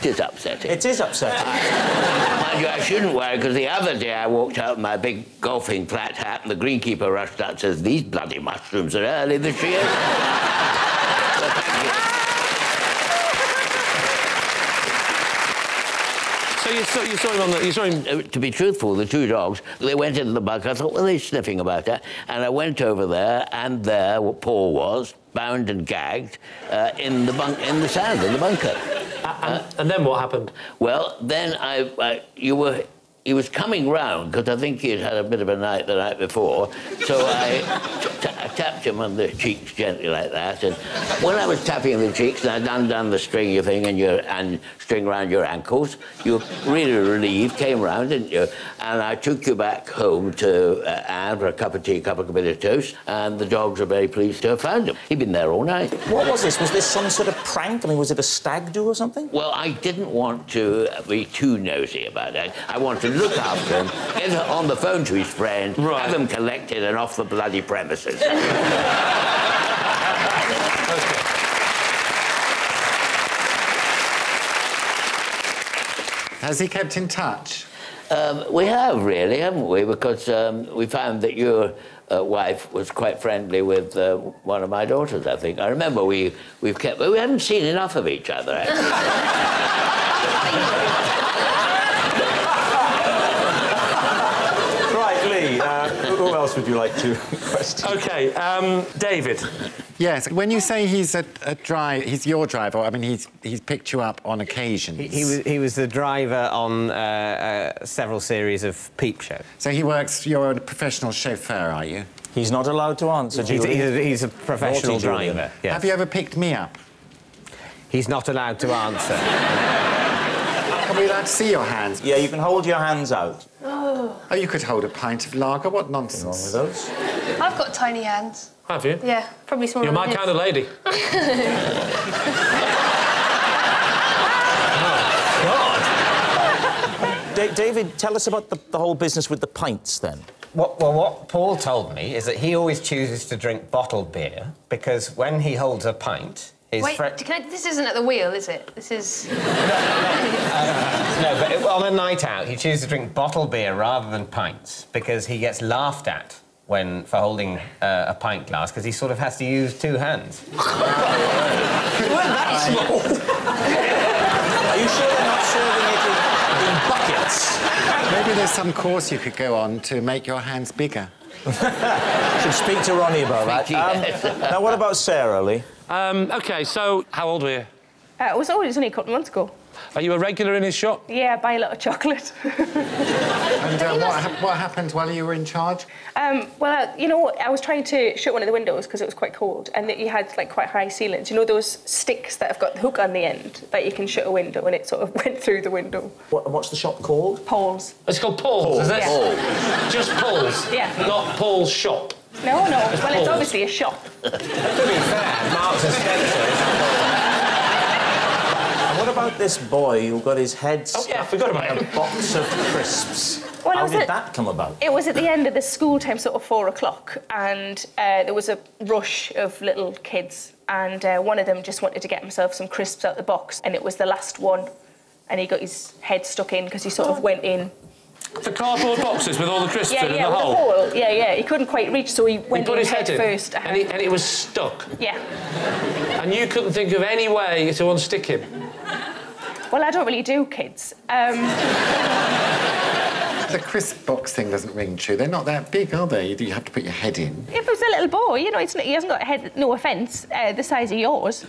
It is upsetting. It is upsetting. Mind you, I shouldn't worry, because the other day I walked out in my big golfing flat hat and the greenkeeper rushed out and says, these bloody mushrooms are early this year. Well, thank you. So you saw him on the... You saw him... to be truthful, the two dogs, they went into the bunker. I thought, well, they're sniffing about that. And I went over there, and there Paul was, bound and gagged, in the sand, in the bunker. And then what happened? Well, then he was coming round, because I think he'd had a bit of a night the night before, so I tapped him on the cheeks gently like that, and when I was tapping the cheeks and I'd undone the stringy thing and string around your ankles, you were really relieved, came round, didn't you? And I took you back home to Anne for a cup of tea, a cup of bit of toast, and the dogs were very pleased to have found him. He'd been there all night. What was this? Was this some sort of prank? I mean, was it a stag do or something? Well, I didn't want to be too nosy about it. I wanted to look after him, get on the phone to his friend, have him collected and off the bloody premises. Has he kept in touch? We have, really, haven't we? Because we found that your wife was quite friendly with one of my daughters, I think. I remember we haven't seen enough of each other, actually. Who else would you like to question? OK, David. Yes, when you say he's he's your driver, I mean, he's picked you up on occasions. He was the driver on several series of Peep Show. So you're a professional chauffeur, are you? He's not allowed to answer, Julie. He's a professional driver, yes. Have you ever picked me up? he's not allowed to answer. Are we allowed to see your hands? Yeah, you can hold your hands out. Oh. Oh, you could hold a pint of lager. What nonsense. What's wrong with those? I've got tiny hands. Have you? Yeah, probably smaller You're my than kind of lady. David, tell us about the whole business with the pints, then. What Paul told me is that he always chooses to drink bottled beer because when he holds a pint, his Wait, this isn't at the wheel, is it? This is... No, but on a night out, he chooses to drink bottled beer rather than pints because he gets laughed at for holding a pint glass because he sort of has to use two hands. You weren't that small. Are you sure they're not serving it in buckets? Maybe there's some course you could go on to make your hands bigger. Should speak to Ronnie about that. Now, what about Sarah, Lee? OK, so how old were you? It was only a couple of months ago. Are you a regular in his shop? Yeah, buy a lot of chocolate. And what happened while you were in charge? Well, you know, I was trying to shut one of the windows because it was quite cold, and you had like quite high ceilings. You know those sticks that have got the hook on the end that you can shut a window, and it sort of went through the window. What's the shop called? Paul's. It's called Paul's, is it? Yeah. Just Paul's? Yeah. Not Paul's shop? No. Well, Paul's. it's obviously a shop. To be fair, Marks and Spencer's. What about this boy who got his head stuck I forgot about in a box of crisps? Well, How did that come about? It was at the end of the school time, sort of 4 o'clock, and there was a rush of little kids, and one of them just wanted to get himself some crisps out the box, and it was the last one, and he got his head stuck in because he sort of went in. The cardboard boxes with all the crisps in the with hole? the hole. Yeah. He couldn't quite reach, so he went put in his head in first. and it was stuck? Yeah. And you couldn't think of any way to unstick him? Well, I don't really do kids. The crisp box thing doesn't ring true. They're not that big, are they? You have to put your head in. If it was a little boy, you know, he hasn't got a head, no offence, the size of yours.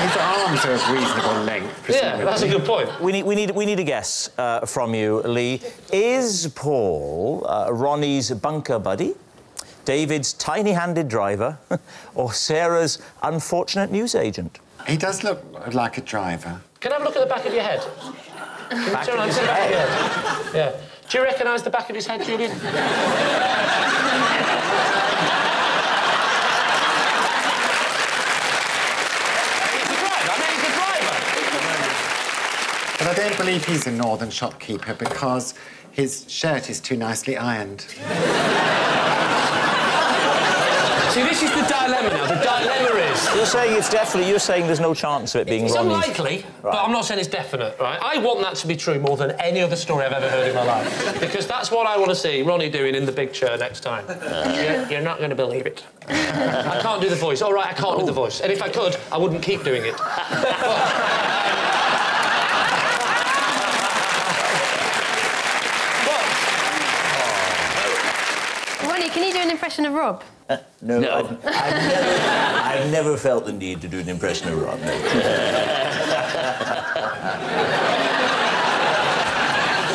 His arms are of reasonable length, presumably. Yeah, that's a good point. We need a guess from you, Lee. Is Paul Ronnie's bunker buddy, David's tiny-handed driver, or Sarah's unfortunate newsagent? He does look like a driver. Can I have a look at the back of your head? Can you turn around to the back of your head? Yeah. Do you recognise the back of his head, Julian? He's a driver. I mean, he's a driver. But I don't believe he's a northern shopkeeper because his shirt is too nicely ironed. See, this is the dilemma now. The dilemma is... You're saying there's no chance of it being It's Ronnie's... unlikely, but I'm not saying it's definite, right? I want that to be true more than any other story I've ever heard in my life. Because that's what I want to see Ronnie doing in the big chair next time. You're not going to believe it. I can't do the voice. All right, I can't do the voice. And if I could, I wouldn't keep doing it. Ronnie, can you do an impression of Rob? No. I've never felt the need to do an impression of Rob.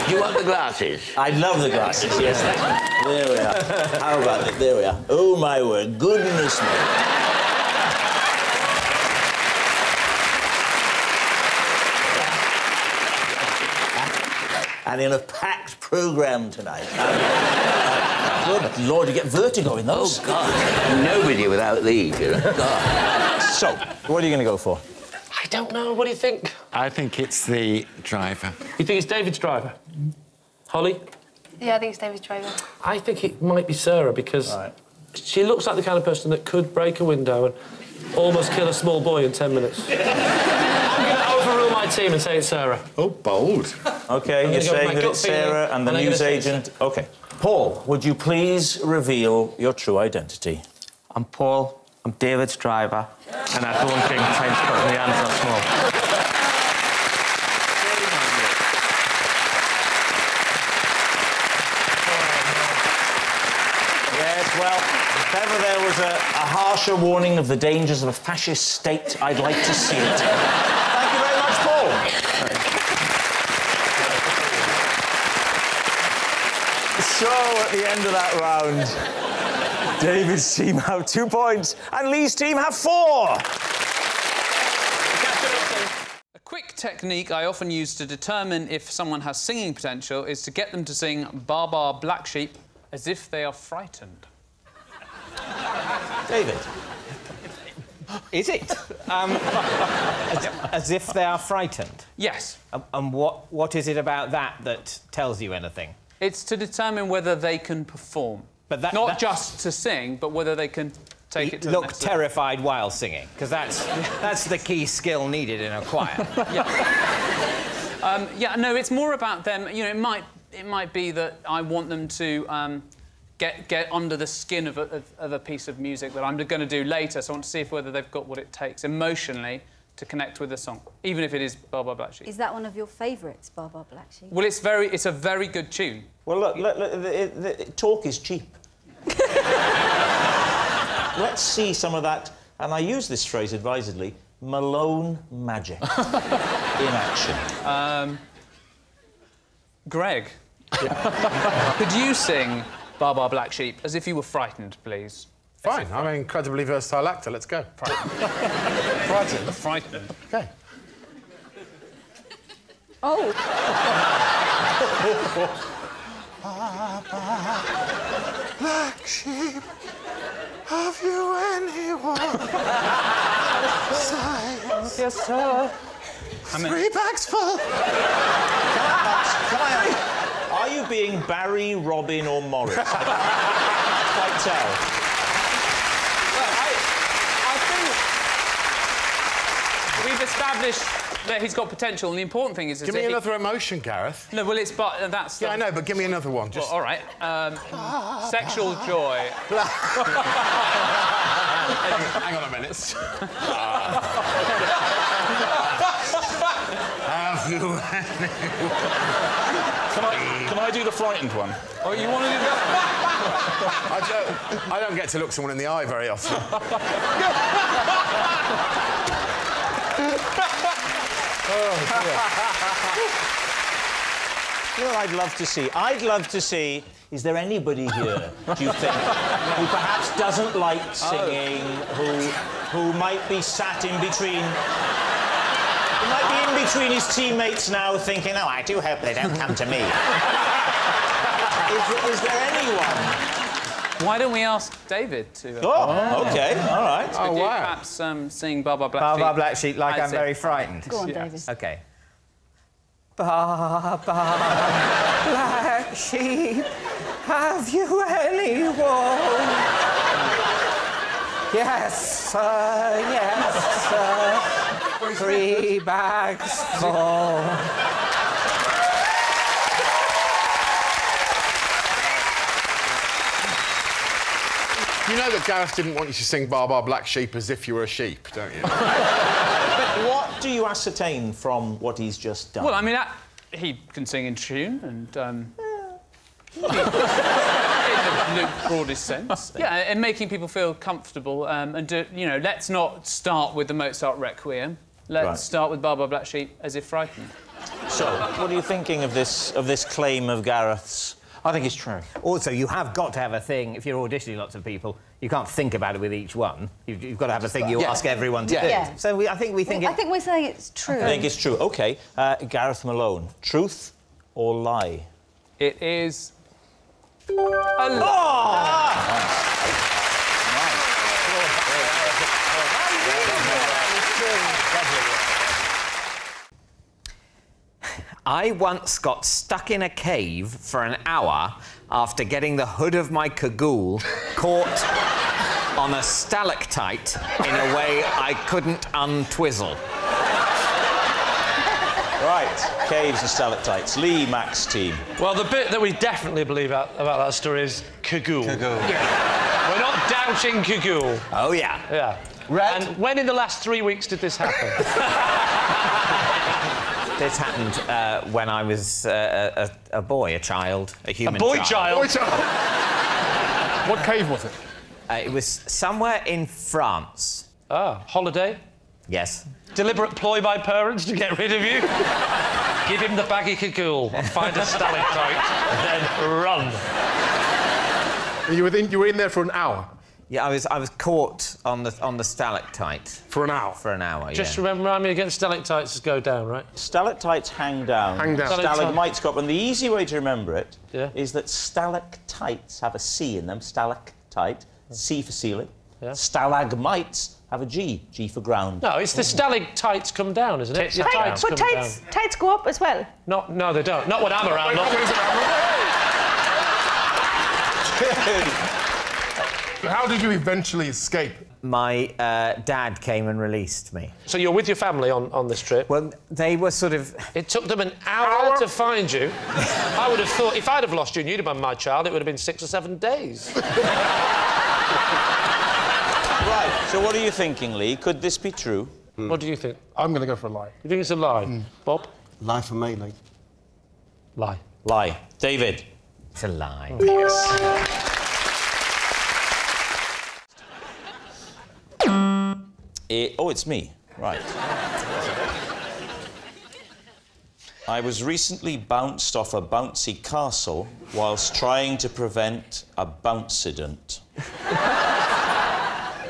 Do you want the glasses? I love the glasses, yes. There we are. How about it? There we are. Oh, my word. Goodness me. And in a packed programme tonight. Good Lord, you get vertigo in those. Oh, God. Nobody without these, you know. God. So, what are you going to go for? I don't know. What do you think? I think it's the driver. You think it's David's driver? Holly? Yeah, I think it's David's driver. I think it might be Sarah because she looks like the kind of person that could break a window and almost kill a small boy in 10 minutes. I'm going to overrule my team and say it's Sarah. Oh, bold. OK, you're saying that it's Sarah and the newsagent. OK. Paul, would you please reveal your true identity? I'm Paul. I'm David's driver. And I don't think time's putting the answer small. Yes, well, if ever there was a harsher warning of the dangers of a fascist state, I'd like to see it. Thank you very much, Paul. So, at the end of that round, David's team have 2 points and Lee's team have 4. technique I often use to determine if someone has singing potential is to get them to sing Bar Bar Black Sheep as if they are frightened. David. Is it? As if they are frightened? Yes. And what is it about that tells you anything? It's to determine whether they can perform. But not just to sing, but whether they can take it to the look next level. terrified while singing, because that's the key skill needed in a choir. Yeah, no, it's more about them. You know, it might be that I want them to get under the skin of a piece of music that I'm going to do later. So I want to see whether they've got what it takes emotionally to connect with the song, even if it is Bar Bar Black Sheep. Is that one of your favourites, Bar Bar Black Sheep? Well, it's a very good tune. Well, look, the talk is cheap. Let's see some of that, and I use this phrase advisedly, Malone magic in action. Greg, could you sing Bar Bar Black Sheep as if you were frightened, please? Fine, I'm an incredibly versatile actor. Let's go. Frightened? Frightened. OK. Oh. Black sheep, have you anyone? Signs? Yes, sir. 3 bags full. Are you being Barry, Robin or Morris? I can't quite tell. We've established that he's got potential, and the important thing is... Give me another emotion, Gareth. No, well, that's... Yeah, I know, but give me another one. Just... Well, all right. Sexual joy. Hang on a minute. Have you Can I do the frightened one? Oh, you want to do that? I don't get to look someone in the eye very often. You know what I'd love to see? I'd love to see, is there anybody here, do you think, who perhaps doesn't like singing, who might be sat in between... Who might be in between his teammates now thinking, oh, I do hope they don't come to me. Is there anyone? Why don't we ask David to... OK, all right. Could you perhaps sing Bar Bar Black Sheep? Bar Bar Black Sheep, like I'm very frightened. Go on, David. OK. Bar Bar Black Sheep, have you anyone? Yes, sir, yes, sir. 3 bags full. You know that Gareth didn't want you to sing Bar Bar Black Sheep as if you were a sheep, don't you? But what do you ascertain from what he's just done? Well, I mean, he can sing in tune and... in the broadest sense. Yeah, and making people feel comfortable and, you know, let's not start with the Mozart Requiem. Let's start with Bar Bar Black Sheep as if frightened. So, what are you thinking of this claim of Gareth's? I think it's true. Also, you have got to have a thing, if you're auditioning lots of people, you can't think about it with each one. You've got to have a thing you ask everyone to do. Yeah. So I think we think I think we're saying it's true. I think it's true. OK, Gareth Malone, truth or lie? It is... a lie. I once got stuck in a cave for an hour after getting the hood of my cagoule caught on a stalactite in a way I couldn't untwizzle. Right, caves and stalactites. Lee, Max team. Well, the bit that we definitely believe about that story is cagoule. Cagoule. Yeah. We're not doubting cagoule. Oh, yeah. Yeah. Red. And when in the last 3 weeks did this happen? This happened when I was a boy, a child, a human boy child? Boy child. What cave was it? It was somewhere in France. Ah, holiday? Yes. Deliberate ploy by parents to get rid of you? Give him the baggy cagoule and find a stalactite, and then run. You were in there for an hour? Yeah, I was caught on the stalactite. For an hour? For an hour, Just yeah. remind me again, stalactites go down, right? Stalactites hang down. Hang down. Stalagmites go up. And the easy way to remember it is that stalactites have a C in them. Stalactite, C for ceiling. Yeah. Stalagmites have a G, G for ground. No, it's the stalactites come down, isn't it? Tights go up as well. No, they don't. Not when I'm around. How did you eventually escape? My dad came and released me. So you're with your family on this trip? Well, they were sort of... It took them an hour to find you. I would have thought, if I'd have lost you and you'd have been my child, it would have been 6 or 7 days. Right, so what are you thinking, Lee? Could this be true? What do you think? I'm going to go for a lie. You think it's a lie? Bob? Lie for me, Lee. Lie. Lie. David? It's a lie. Yes. Oh, it's me. Right. I was recently bounced off a bouncy castle whilst trying to prevent a bouncident.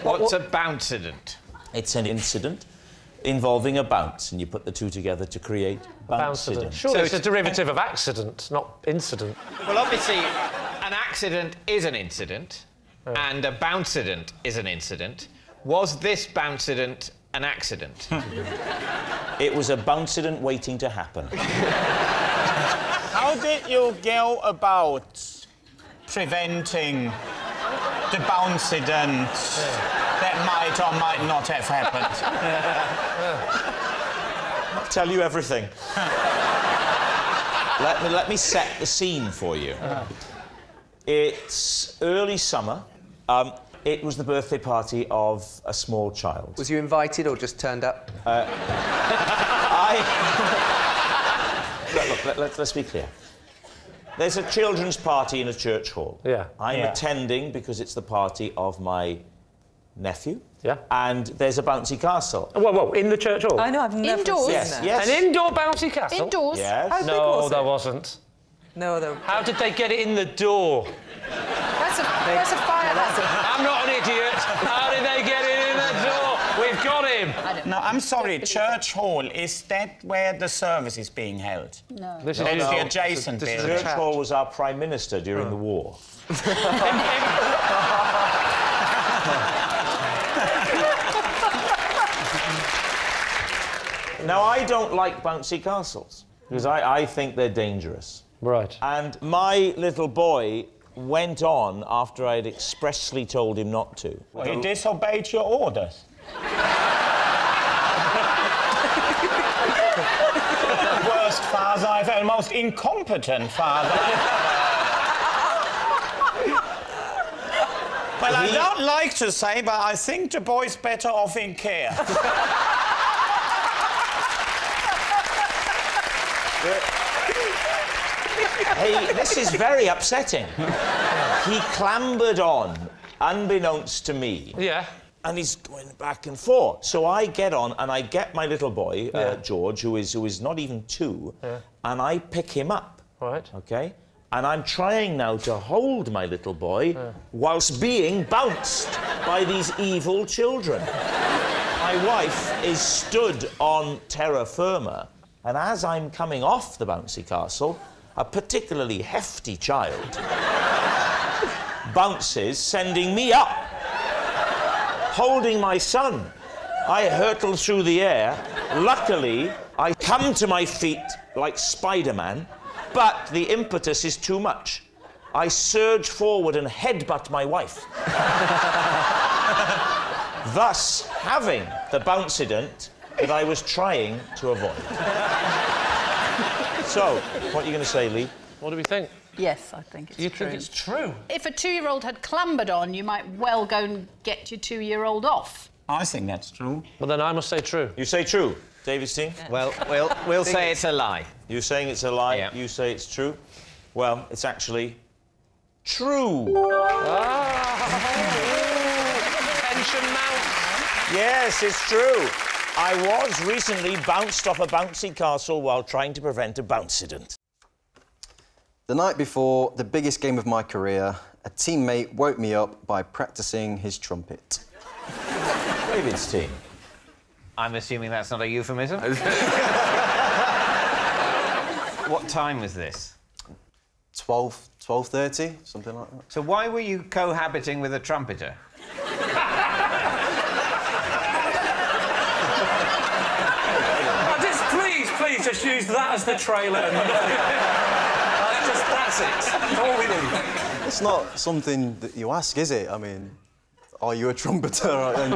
What's a bouncident? It's an incident involving a bounce, and you put the two together to create bouncident. Surely it's a derivative of accident, not incident. Well, obviously, an accident is an incident, and a bouncident is an incident. Was this bouncident an accident? It was a bouncident waiting to happen. How did you go about preventing the bouncident that might or might not have happened? I'll tell you everything. Let me set the scene for you. It's early summer. It was the birthday party of a small child. Was you invited or just turned up? Look, let's be clear. There's a children's party in a church hall. Yeah. I'm attending because it's the party of my nephew. Yeah. And there's a bouncy castle. Whoa, in the church hall? I know, I've never Indoors? seen that. Yes. An indoor bouncy castle? Indoors? Yes. How big No, was it? there wasn't. No, there... How did they get it in the door? That's a fire hazard. I'm not an idiot. How did they get it in the door? We've got him. No, I'm sorry. Church hall, is that where the service is being held? No. This is the adjacent this is building. a Church hall was our Prime Minister during the war. Now, I don't like bouncy castles, because I think they're dangerous. Right. And my little boy went on after I'd expressly told him not to. Well, he disobeyed your orders. Worst father I've had, most incompetent father. Well, I don't like to say, but I think the boy's better off in care. Hey, this is very upsetting. He clambered on, unbeknownst to me. Yeah. And he's going back and forth. So I get on and I get my little boy, George, who is not even 2, and I pick him up. Right. OK? And I'm trying now to hold my little boy whilst being bounced by these evil children. My wife is stood on terra firma, and as I'm coming off the bouncy castle, a particularly hefty child bounces, sending me up. Holding my son, I hurtle through the air. Luckily, I come to my feet like Spider-Man, but the impetus is too much. I surge forward and headbutt my wife, thus having the bouncident that I was trying to avoid. So, what are you going to say, Lee? What do we think? Yes, I think it's true. You think it's true? If a 2-year-old had clambered on, you might well go and get your 2-year-old off. I think that's true. Well, then I must say true. You say true. David's team? Yeah. Well, we'll say it's a lie. You're saying it's a lie? Yeah. You say it's true? Well, it's actually true. Tension mounts. Yes, it's true. I was recently bounced off a bouncy castle while trying to prevent a bouncident. The night before the biggest game of my career, A teammate woke me up by practising his trumpet. David's team. I'm assuming that's not a euphemism. What time was this? 12:30, something like that. So why were you cohabiting with a trumpeter? Please, just use that as the trailer and nothing else. That's it. That's all we need. It's not something that you ask, is it? I mean, are you a trumpeter? And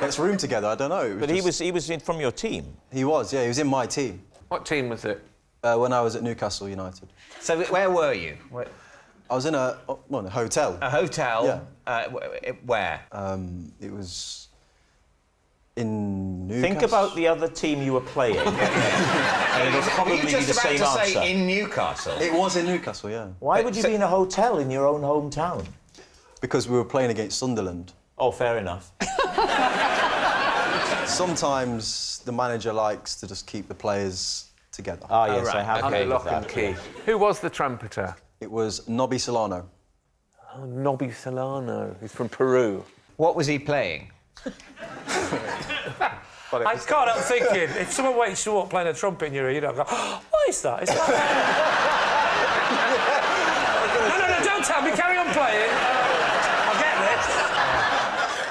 let's room together. I don't know. But he was from your team. He was, yeah. He was in my team. What team was it? When I was at Newcastle United. So where were you? I was in a hotel. A hotel? Yeah. Where? It was in Newcastle. Think about the other team you were playing. And it'll probably be the same answer. Say in Newcastle? It was in Newcastle, yeah. Why would you be in a hotel in your own hometown? Because we were playing against Sunderland. Oh, fair enough. Sometimes the manager likes to just keep the players together. Ah, yes, right. I have Okay, heard lock of and that. key. Who was the trumpeter? It was Nobby Solano. Oh, Nobby Solano. He's from Peru. What was he playing? I can't help thinking, if someone wakes you up playing a trumpet in your ear, you don't go, oh, what is that? Is that... no, don't tell me, carry on playing. I'll get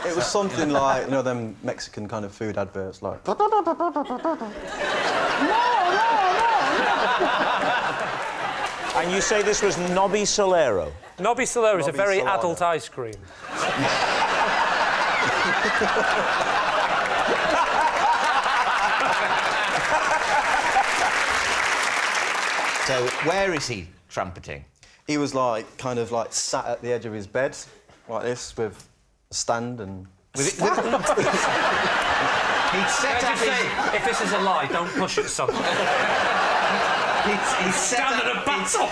this. It was something like, you know, them Mexican kind of food adverts, like... And you say this was Nobby Solero? Nobby Solero is a very adult ice cream. So where is he trumpeting? He was kind of sat at the edge of his bed, like this, with a stand and... He'd set up his... If this is a lie, don't push it, son. He'd stand at a battle.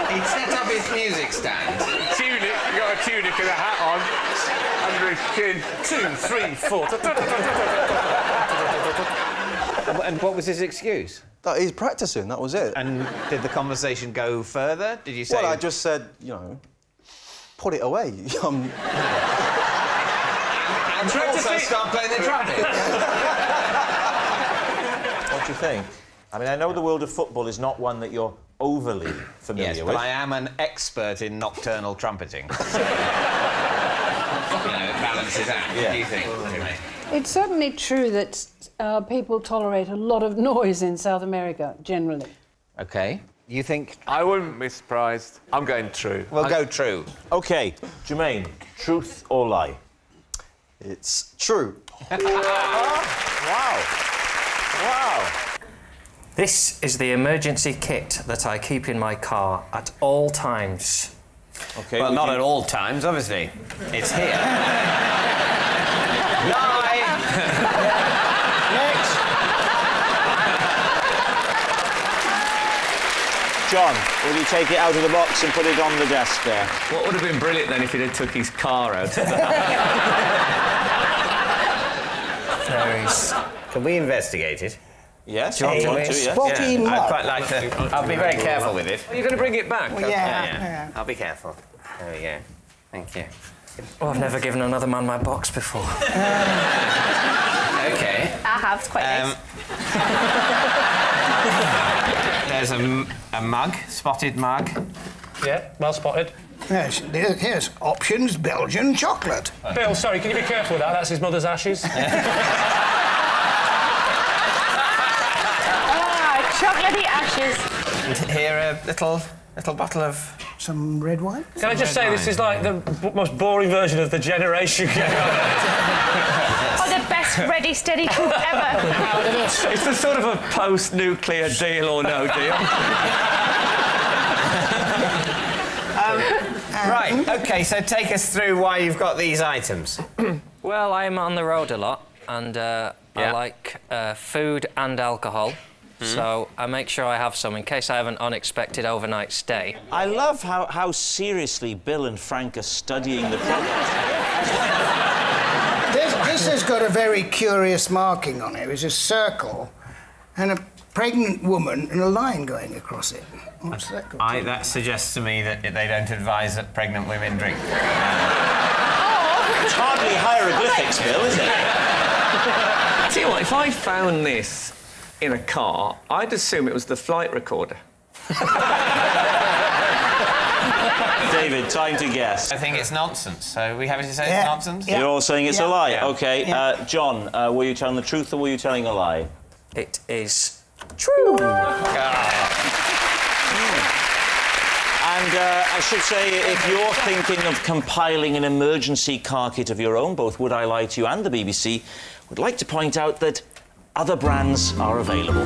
He'd set up his music stand. Tunic, you got a tunic and a hat on, under his chin. 2, 3, 4. And what was his excuse? That he's practising, that was it. And did the conversation go further? Did you say... Well, I just said, you know, put it away. And also start playing the trumpet. What do you think? I mean, I know the world of football is not one that you're overly familiar with. Yes, but I am an expert in nocturnal trumpeting. So, you know, it balances out. Yeah. What do you think? It's certainly true that people tolerate a lot of noise in South America, generally. OK. You think... I wouldn't be surprised. I'm going true. We'll go true. OK, Jermaine, truth or lie? It's true. Wow. This is the emergency kit that I keep in my car at all times. OK. Well, not at all times, obviously. It's here. Lie! Next. John, will you take it out of the box and put it on the desk there? What would have been brilliant then if he'd have took his car out? Can we investigate it? Yes. Do you want to? Spotty I'd mud. quite like to. I'll be very careful with it. Are you going to bring it back? Well, yeah. I'll be careful. There we go. Thank you. Oh, I've never given another man my box before. OK. I have. It's quite nice. There's a mug, spotted mug. Yeah, well spotted. Yes, here's options, Belgian chocolate. Bill, sorry, can you be careful with that? That's his mother's ashes. Chocolatey ashes. And here a little bottle of... Some red wine? Can I just say this is like the most boring version of the generation game. Oh, the best ready, steady cook ever. It's the sort of a post-nuclear deal or no deal. Right, OK, so take us through why you've got these items. Well, I'm on the road a lot, and I like food and alcohol. So I make sure I have some in case I have an unexpected overnight stay. I love how seriously Bill and Frank are studying the product. This has got a very curious marking on it. It's a circle and pregnant woman and a line going across it. What's that got to do? That suggests to me that they don't advise that pregnant women drink. It's hardly hieroglyphics, Bill, is it? Tell you what, if I found this in a car, I'd assume it was the flight recorder. David, time to guess. I think it's nonsense. So we happy to say it's nonsense? You're all saying it's a lie? Yeah. OK. John, were you telling the truth or were you telling a lie? It is true. And I should say, if you're thinking of compiling an emergency car kit of your own, both Would I Lie to You and the BBC would like to point out that other brands are available.